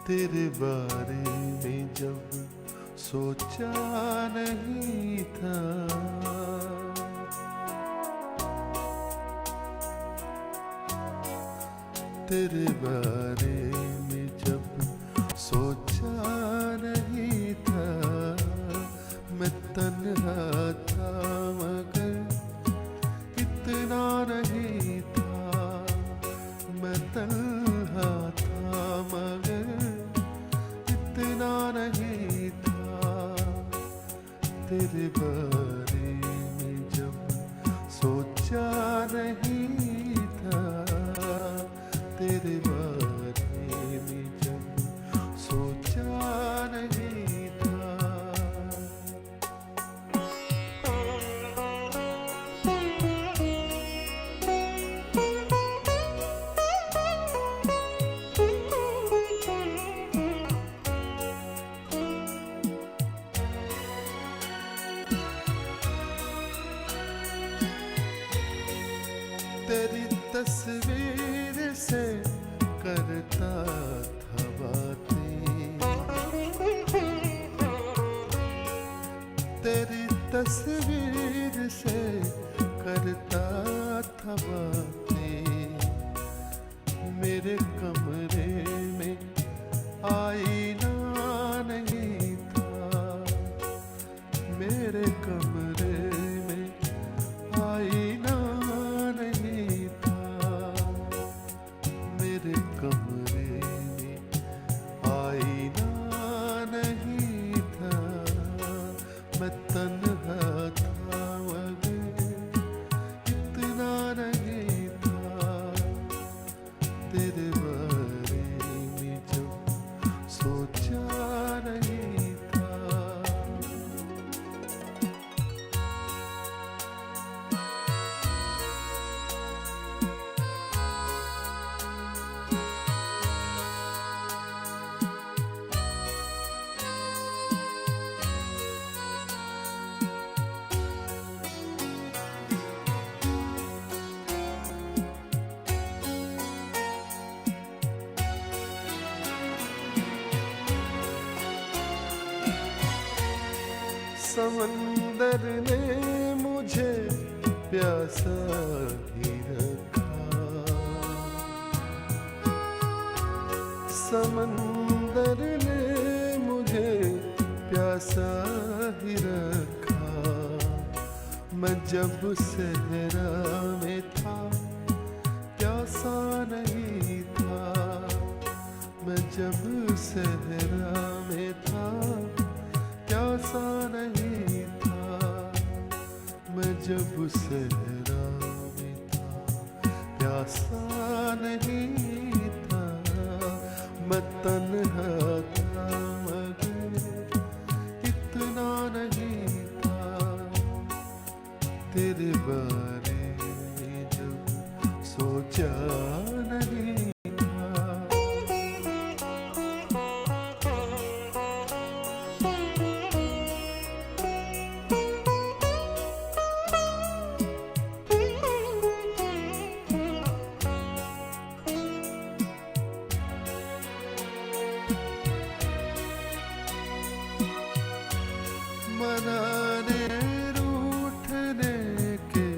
तेरे बारे में जब सोचा नहीं था, तेरे बारे में जब सोचा नहीं था, मैं तन्हा था मगर इतना नहीं था, मैं तन्हा था मगर इतना नहीं था, तेरे बारे में जब सोचा नहीं था, तेरे बारे में जब सोचा नहीं था। तेरी तस्वीर से करता था बातें, तेरी तस्वीर से करता था बातें, मेरे कमरे में आईना नहीं था, मेरे कमरे में आईना नहीं था, मेरे कमरे में आईना नहीं था, मैं तन्हा था मगर इतना नहीं था, तेरे बारे में जब सोचा नहीं था। समंदर ने मुझे प्यासा ही रखा, समंदर ने मुझे प्यासा ही रखा, मैं जब सहरा में था प्यासा नहीं था, मैं जब सहरा में था प्यासा नहीं था, मैं जब सहरा में था प्यासा नहीं था, मैं तन्हा था मगर इतना नहीं था, तेरे बारे में जब सोचा नहीं था। मनाने रूठने के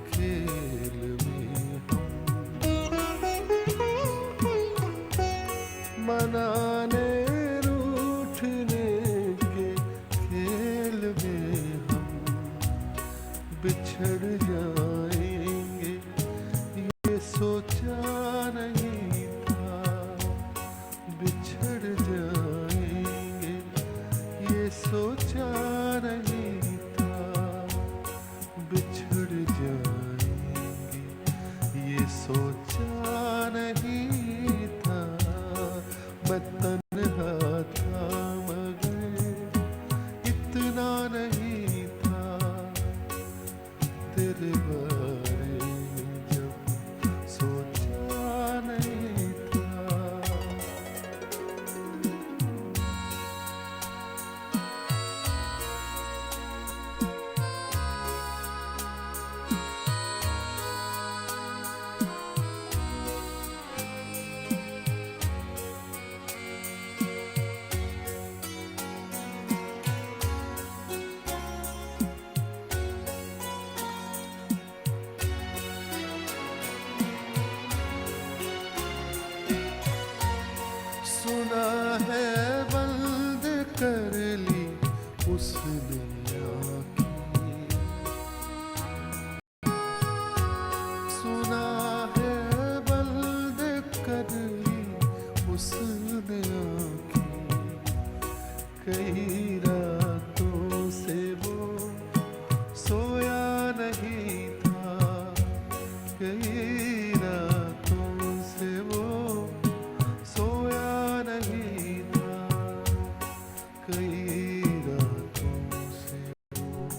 खेल में हम, मनाने रूठने के खेल में हम बिछड़ जाएंगे, ये सोचा नहीं था, बिछड़ जाएंगे ये सोचा नहीं था, बिछड़ जाएंगे ये सोचा नहीं था, मैं तन्हा था मगर इतना नहीं था, तेरे बारे में जब सोचा नहीं था। सुना है बंद कर ली उसने आँखें, सुना है बंद कर ली उसने आँखें। कई रातों से वो सोया नहीं था, कई रातों से वो सोया नहीं था, कई रातों से वो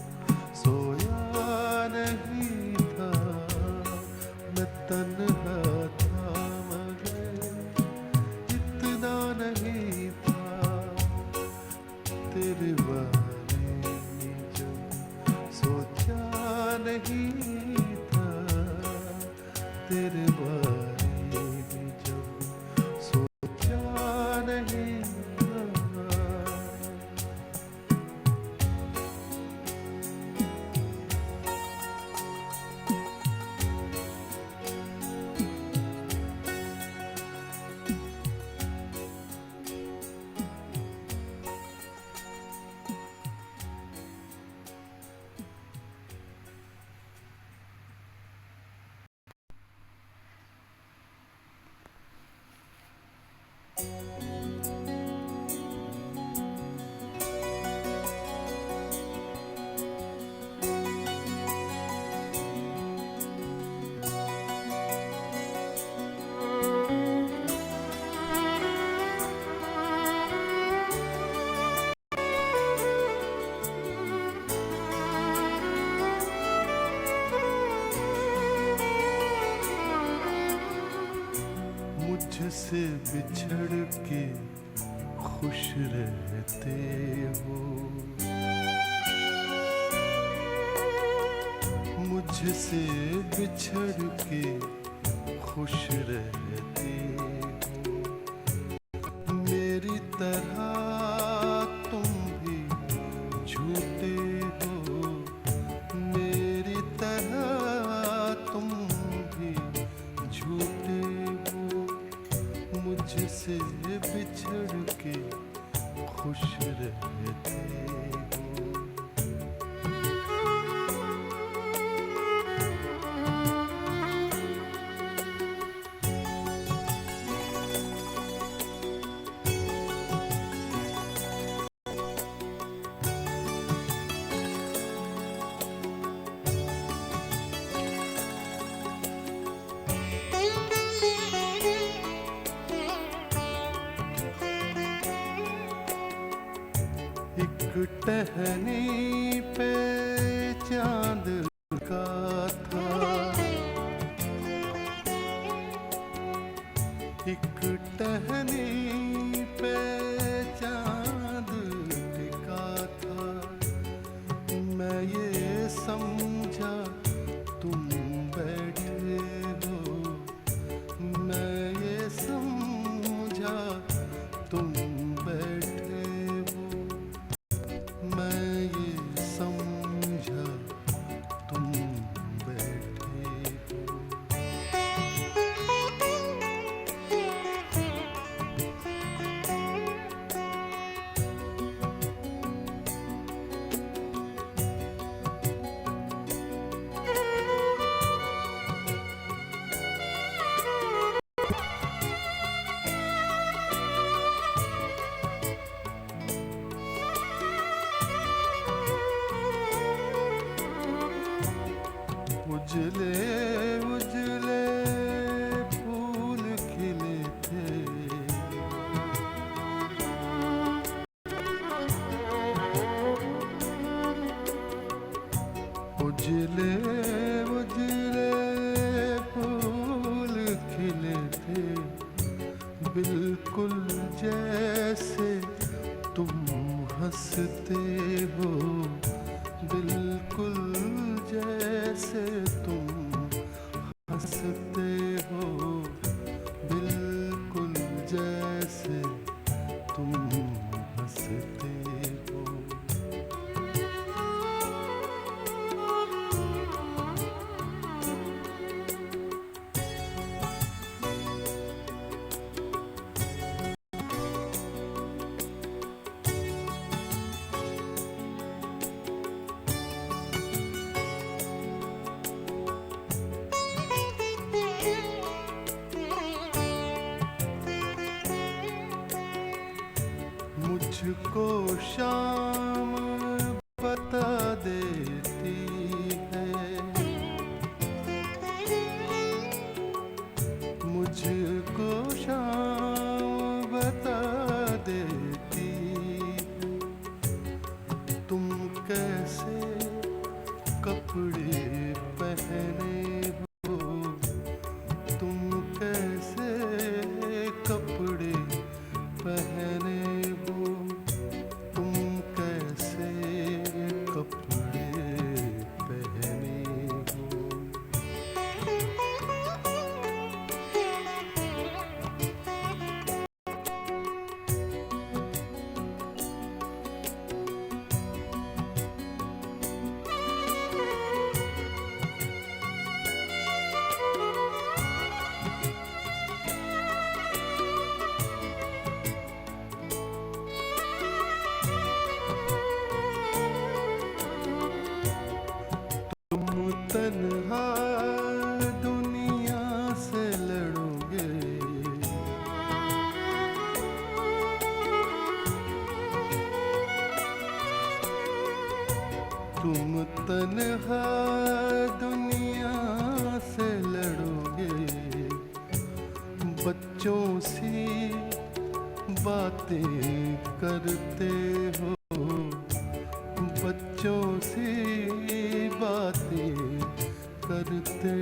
सोया नहीं था। मैं तन्हा था मगर इतना नहीं था, तेरे बारे में जब सोचा नहीं था, तेरे बारे में जब सोचा नहीं था। मुझसे बिछड़ के खुश रहते हो, मुझसे बिछड़ के खुश रहते हो। मेरी तरह तुम भी झूठे हो, मेरी तरह तुम भी झूठे हो। मुझसे बिछड़ के खुश रहते हो। एक टहनी पे चांद का था, एक टहनी पे चांद टिका था। मैं ये समझा तुम बैठे हो, मैं ये समझा तुम बैठे हो, मैं ये समझा तुम बैठे हो। उजले उजले फूल खिले थे, उजले उजले फूल खिले थे। बिल्कुल जैसे तुम हंसते हो, बिल्कुल जैसे तुम हंसते हो, बिल्कुल जैसे तुम हंसते हो। मुझको शाम बता देती है, मुझको शाम बता देती है, तुम कैसे कपड़े पहने हो, तुम कैसे कपड़े पहने हो, तुम कैसे कपड़े पहने हो। तन्हा दुनिया से लड़ोगे, तुम तन्हा दुनिया से लड़ोगे, बच्चों सी बातें करते हो, बच्चों सी बातें करते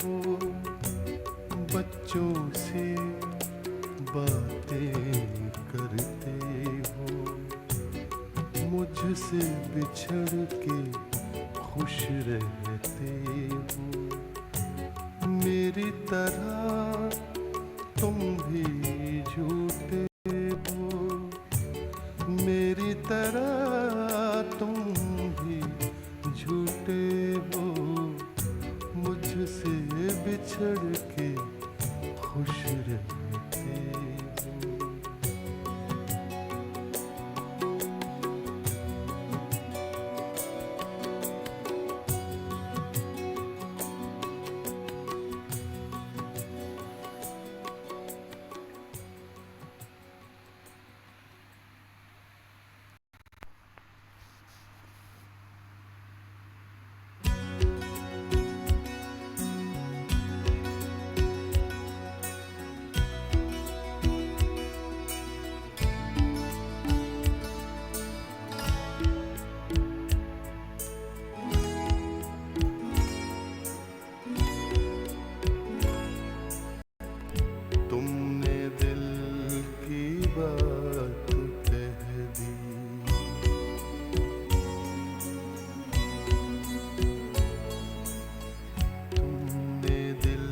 हो, बच्चों से बातें करते हो, मुझसे बिछड़ के खुश रहते हो, मेरी तरह तुम भी झूठे हो, मेरी तरह तुम भी झूठे हो, मुझसे बिछड़ के खुश रहते हो। तुमने दिल की बात कह दी, तुमने दिल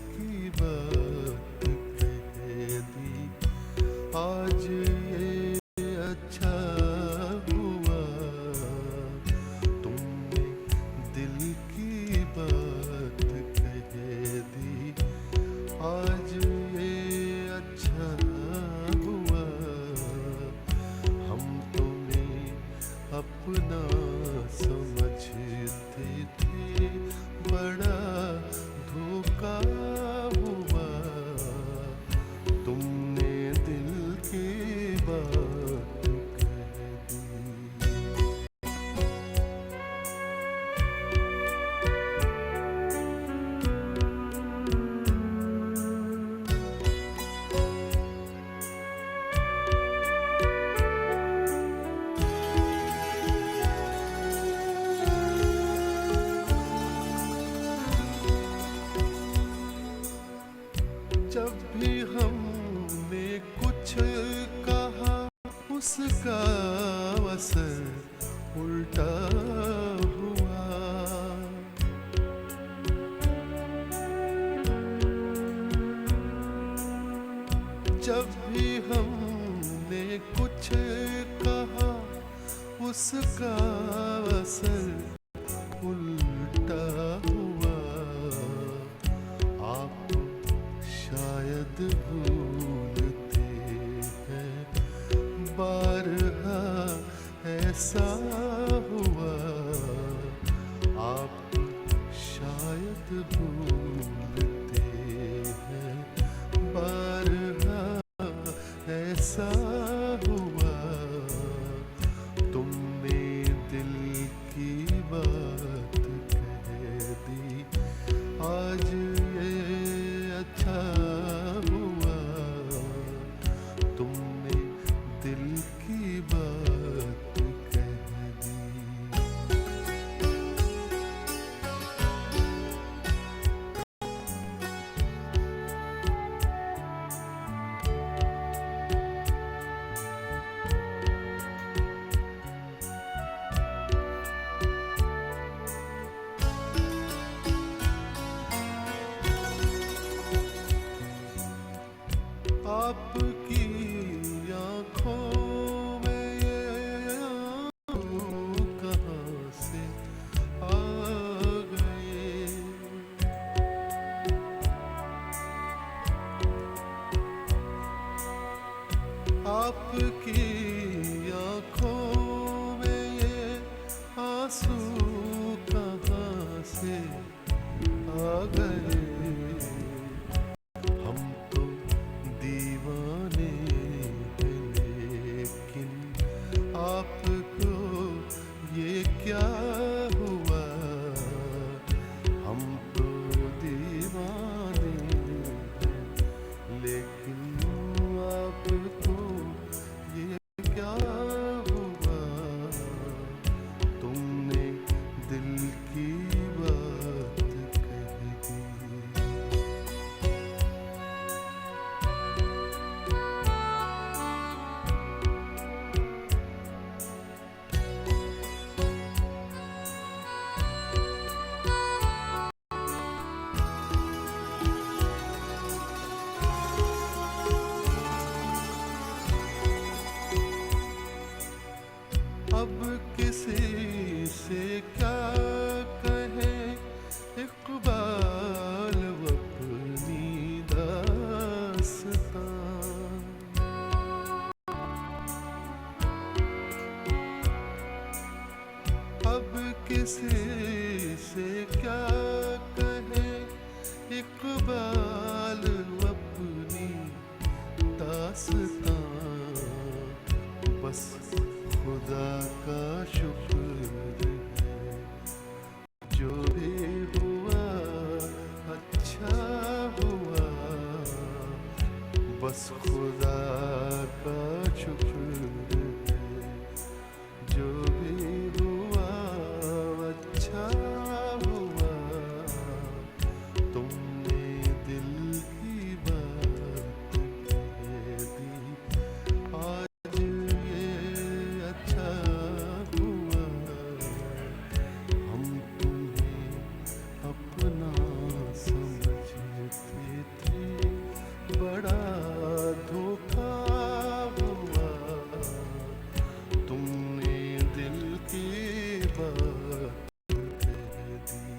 की बात कह दी, आज ये अच्छा हुआ, तुमने दिल की बात कह दी, आज अच्छा हुआ, हम तुम्हें अपना समझते थे, बड़ा धोखा हुआ, तुमने दिल की बात कह दी। जब भी हमने कुछ कहा, उसका असर उल्टा हुआ, जब भी हमने कुछ कहा, उसका असर उल्टा हुआ, आप शायद भूलते हैं, बारहा ऐसा हुआ, आप शायद भूलते हैं, बारहा ऐसा हुआ, तुमने दिल की बात कह दी। आज ये अच्छा हुआ, तुमने दिल की बात कह दी। आपकी आँखों में ये आँसू कहाँ से आ गए। आपकी आँखों में ये आँसू कहाँ से आ गए। हम तो दीवाने हैं, लेकिन आपको ये क्या हुआ। हम तो दीवाने हैं, लेकिन आपको ये क्या हुआ। तुमने दिल की बात कह दी। अब किसी से क्या कहें इक़बाल अपनी दास्तां। अब किसी से क्या कहें इक़बाल अपनी दास्तां। बस खुदा का शुक्र है, जो भी हुआ अच्छा हुआ। बस खुदा का शुक्र है, जो भी हुआ अच्छा हुआ। तुमने दिल की बात कह दी। आज ये अच्छा हुआ, हम तुम्हें अपना समझते थे। बड़ा धोखा हुआ, तुमने दिल की बात कह दी।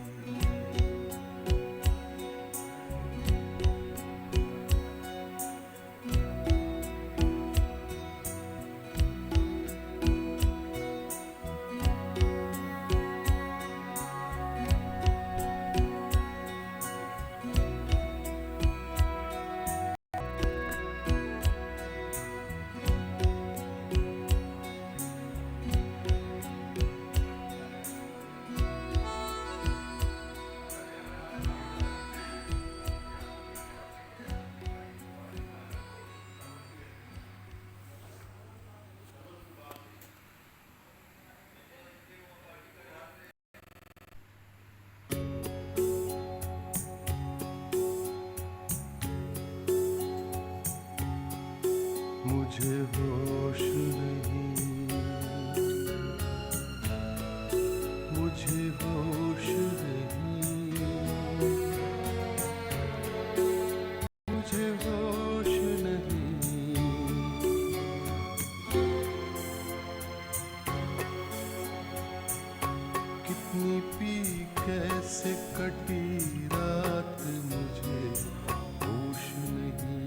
मुझे होश नहीं, मुझे होश नहीं, मुझे होश नहीं। कितनी पी कैसे कटी रात, मुझे होश नहीं।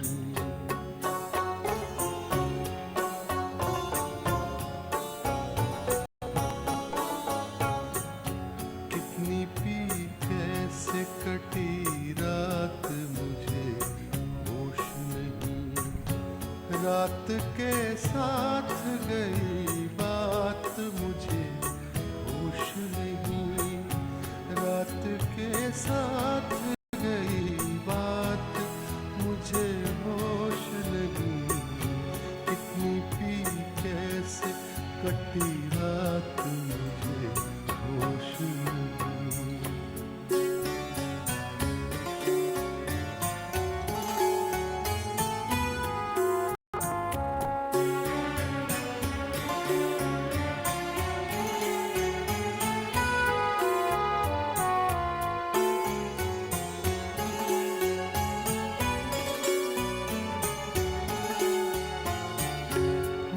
कितनी पी रात के साथ गई बात मुझे होश नहीं, रात के साथ गई बात मुझे होश नहीं, कितनी पी कैसे कटी रात मुझे होश नहीं।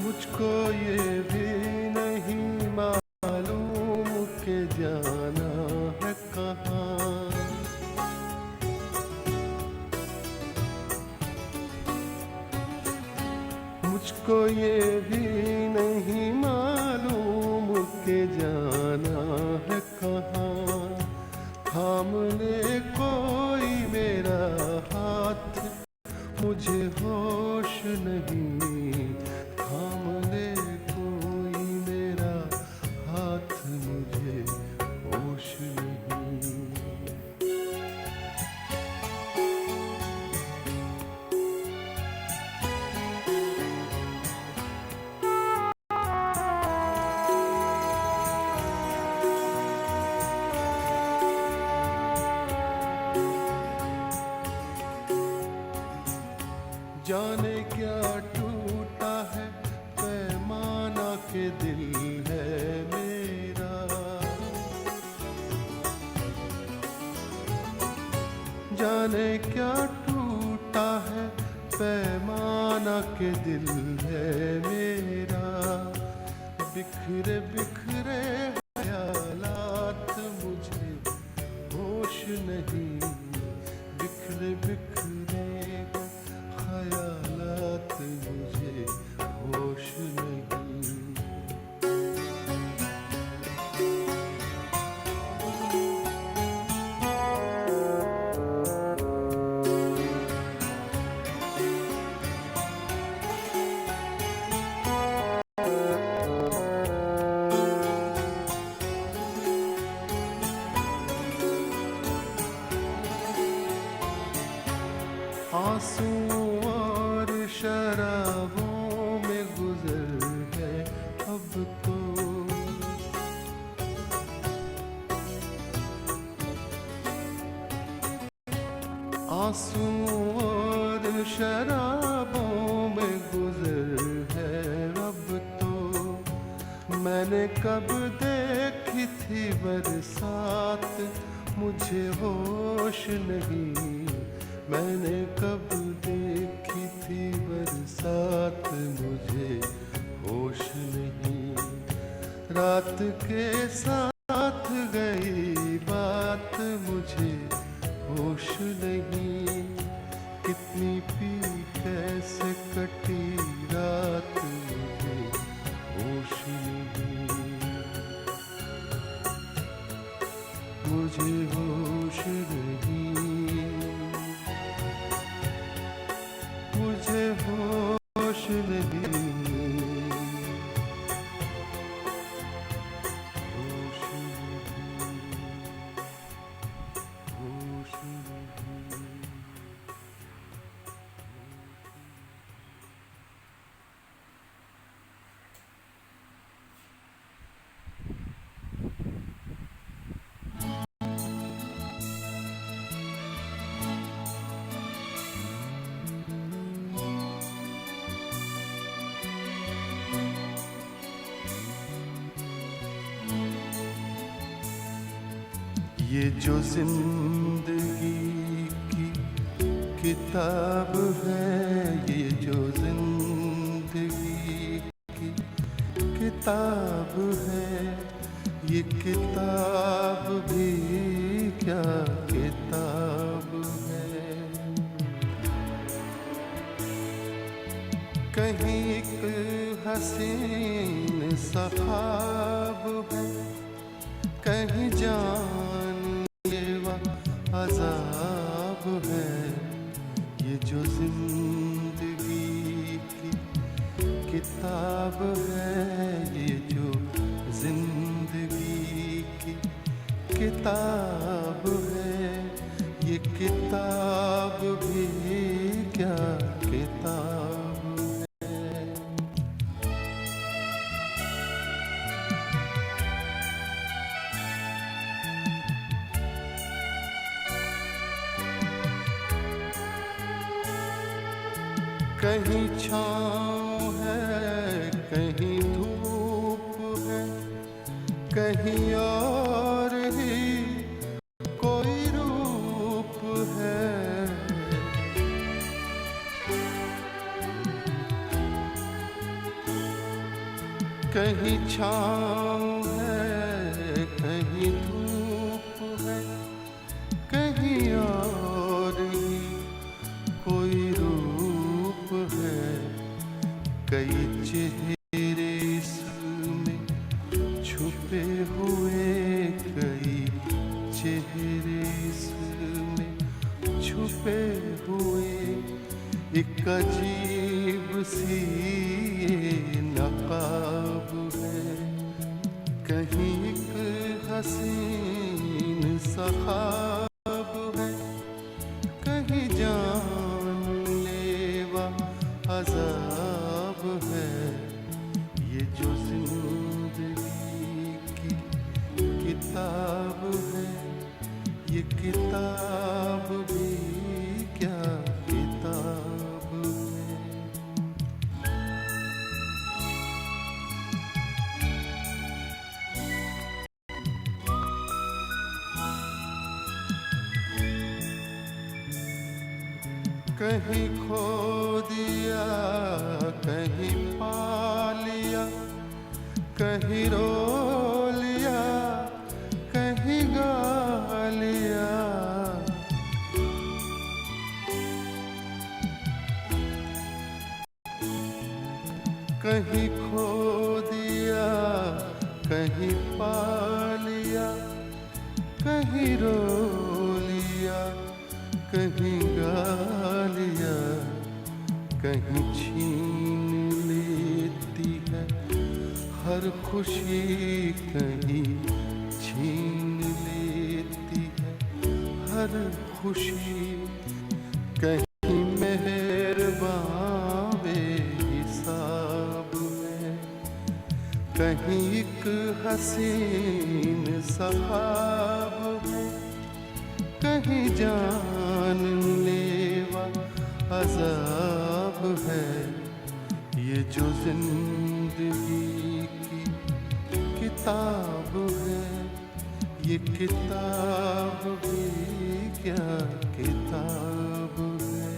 मुझको ये भी नहीं मालूम कि जाना है कहाँ, मुझको ये भी नहीं मालूम कि जाना है कहाँ। थाम ले कोई मेरा हाथ मुझे होश नहीं, थाम ले कोई मेरा हाथ मुझे होश नहीं। जाने क्या टूटा है पैमाना के दिल है मेरा, जाने क्या टूटा है पैमाना के दिल है मेरा। बिखरे बिखरे ख्यालात मुझे होश नहीं, बिखरे बिखरे ख्यालात मुझे होश नहीं। आंसू और शराबों में गुजर है अब तो, आंसू और शराबों में गुजर है अब तो। मैंने कब देखी थी बरसात मुझे होश नहीं, मैंने कब देखी थी बरसात मुझे होश नहीं। रात के साथ गई बात मुझे होश नहीं, कितनी पी कैसे कटी रात मुझे होश नहीं। मुझे होश नहीं, मुझे होश नहीं, होश नहीं, होश नहीं। ये जो जिंदगी की किताब है, ये जो जिंदगी की किताब है, ये किताब भी क्या किताब है। कहीं एक हसीन सा ख्वाब है, कहीं जानलेवा अजाब है। ये जो जिंदगी की किताब है ये जो जिंदगी की किताब है, ये किताब भी क्या किताब है। कहीं छाँव है, कहीं धूप है, कहीं और ही कोई रूप है। कहीं छाँव है, कहीं धूप है, कहीं और ही कोई रूप है। कई चेहरे इसमें छुपे हुए, कई चेहरे इसमें छुपे हुए, एक अजीब सी ये नकाब है। कहीं एक हसीन सा ख्वाब है, कहीं जानलेवा अज़ाब है। ये जो जिंदगी की किताब है, ये किताब भी क्या किताब है। कहीं खो दिया, कहीं पा लिया, कहीं रो लिया, कहीं गा लिया। कहीं खो दिया, कहीं पा लिया, कहीं रो लिया, कहीं गा लिया। कहीं छीन लेती है हर खुशी, कहीं छीन लेती है हर खुशी। कहीं मेहरबान बेहिसाब है, कहीं एक हसीन सा ख्वाब है, कहीं जानलेवा अज़ाब है। ये जो जिंदगी की किताब है, ये किताब भी क्या किताब है।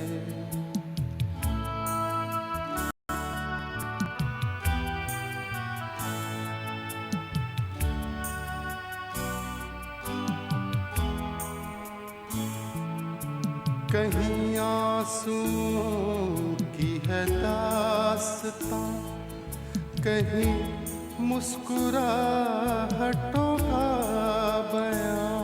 कहीं आंसुओं की है दास्तां, कहीं मुस्कुराहटों का बयां।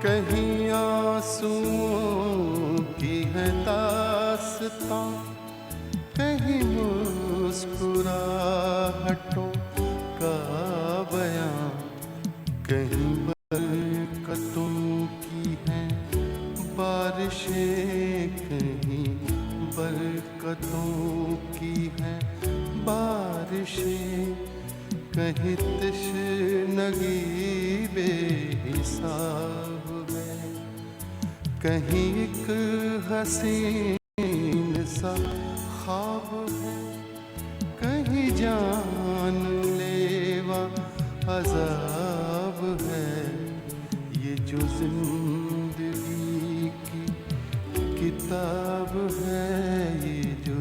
कहीं आंसुओं की है दास्तां, कहीं मुस्कुराहटों का बयां। कहीं बरकतों की हैं बारिशें, कहीं बरकतों की हैं बारिशें, कहीं तशनगी बेहिसाब है, कहीं एक हसीन सा ख्वाब है, कहीं जानलेवा अज़ाब है। ये जो जिंदगी की किताब है, ये जो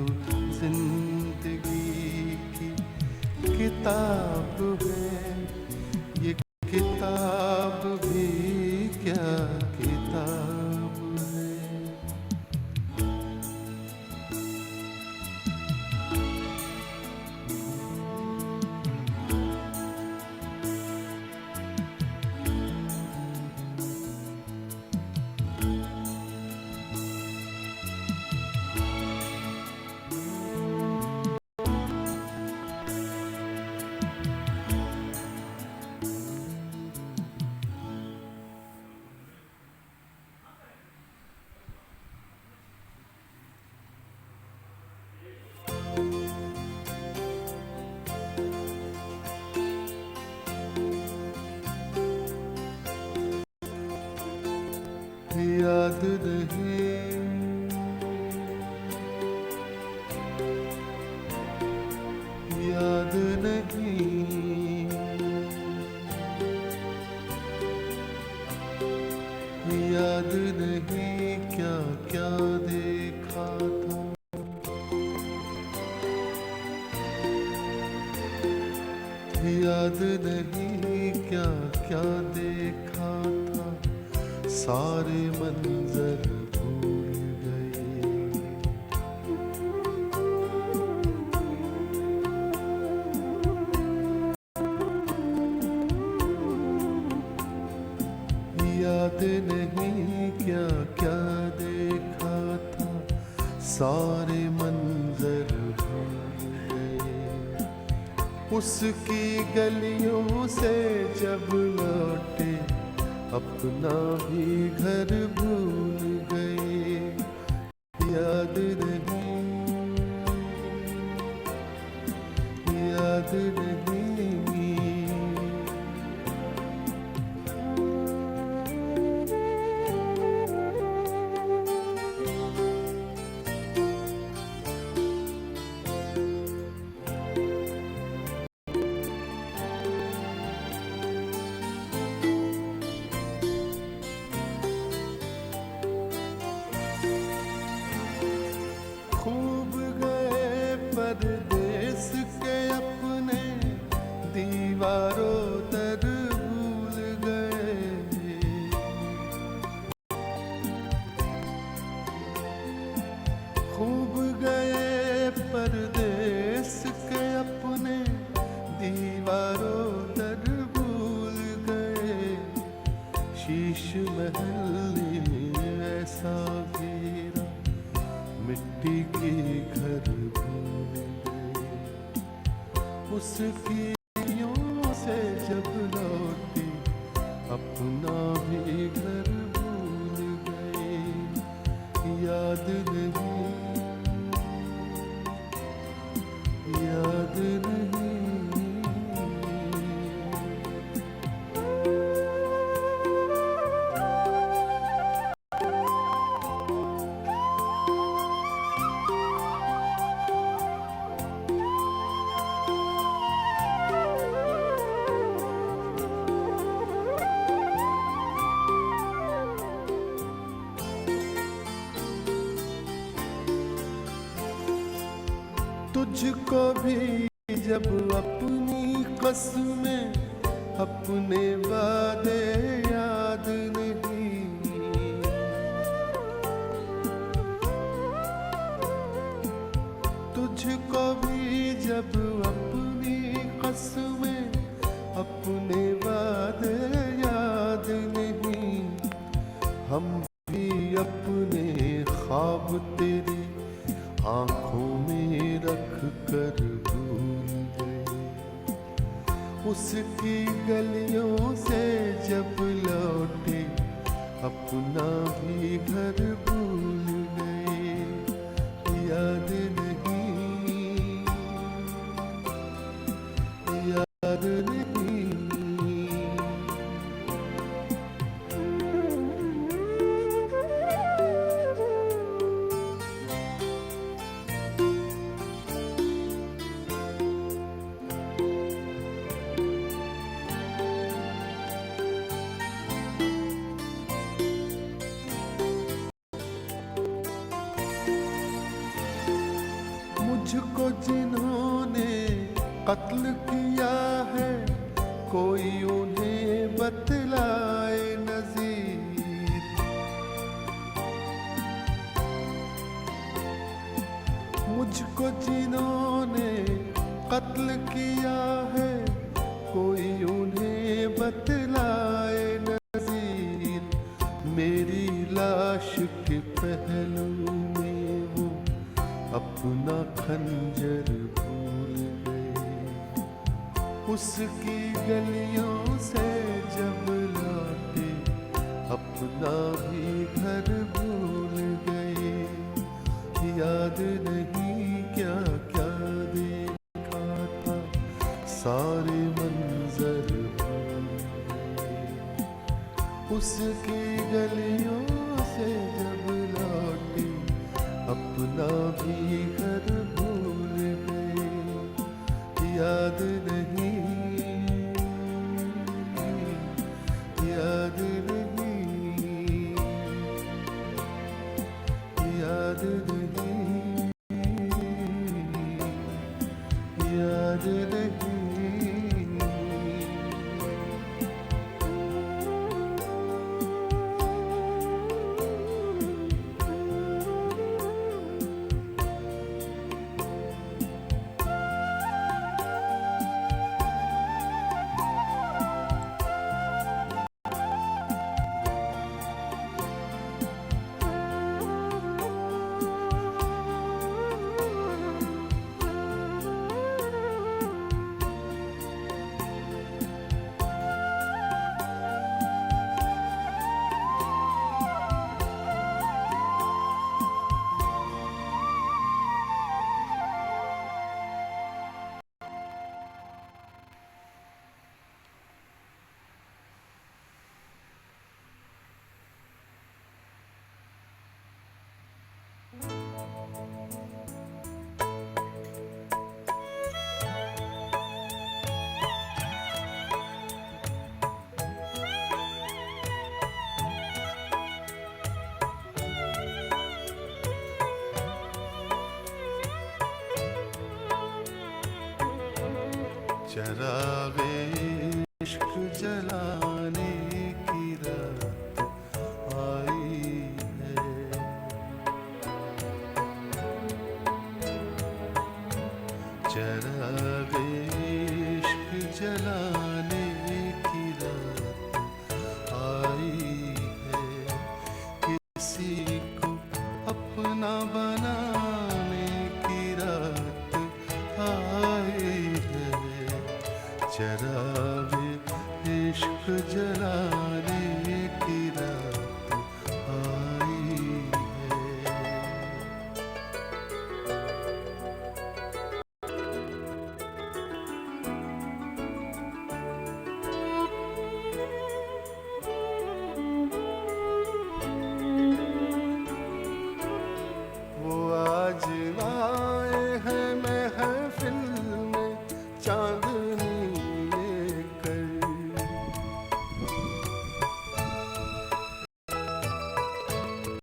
जिंदगी की किताब है, ये किताब भी क्या किताब है। याद नहीं, याद नहीं, याद नहीं क्या क्या देखा था, याद नहीं क्या क्या देखा था, सारे मंजर भूल गए। याद नहीं क्या क्या देखा था, सारे मंजर भूल गए। उसकी गलियों से जब लौटे अपना भी घर भूल गए। याद नहीं, याद नहीं, खूब गए परदेस के अपने दीवारों तर भूल गए। खूब गए परदेस के अपने दीवारों तर भूल गए। शीश महल ऐसा घेरा, मिट्टी के घर भूल गए। उसकी गलियों से जब लौटे अपना भी घर भूल गए। याद नहीं, याद नहीं, तुझको भी जब अपनी कसमें अपने वादे याद नहीं। तुझको भी जब अपनी कसमें अपने वादे याद नहीं। हम भी अपने ख्वाब तेरी आँखों में रख कर भूल गए। उसकी गलियों से जब लौटे अपना भी घर भूल गए। याद नहीं, याद नहीं, मुझको जिन्होंने कत्ल किया है कोई उन्हें बतलाए नज़ीर। मुझको जिन्होंने कत्ल किया है कोई उन्हें बतलाए नज़ीर। मेरी लाश के पहलू में वो अपना खंजर भूल गए। उसकी गलियों से जब लौटे अपना भी घर भूल गए। याद नहीं क्या क्या देखा था, सारे मंजर भूल गए। उसकी गलियों से याद नहीं, याद नहीं। चरागे इश्क जलाने की रात आई है, चरागे इश्क जलाने की रात आई है। किसी को अपना बनाने की रात आई है, चरागे इश्क जला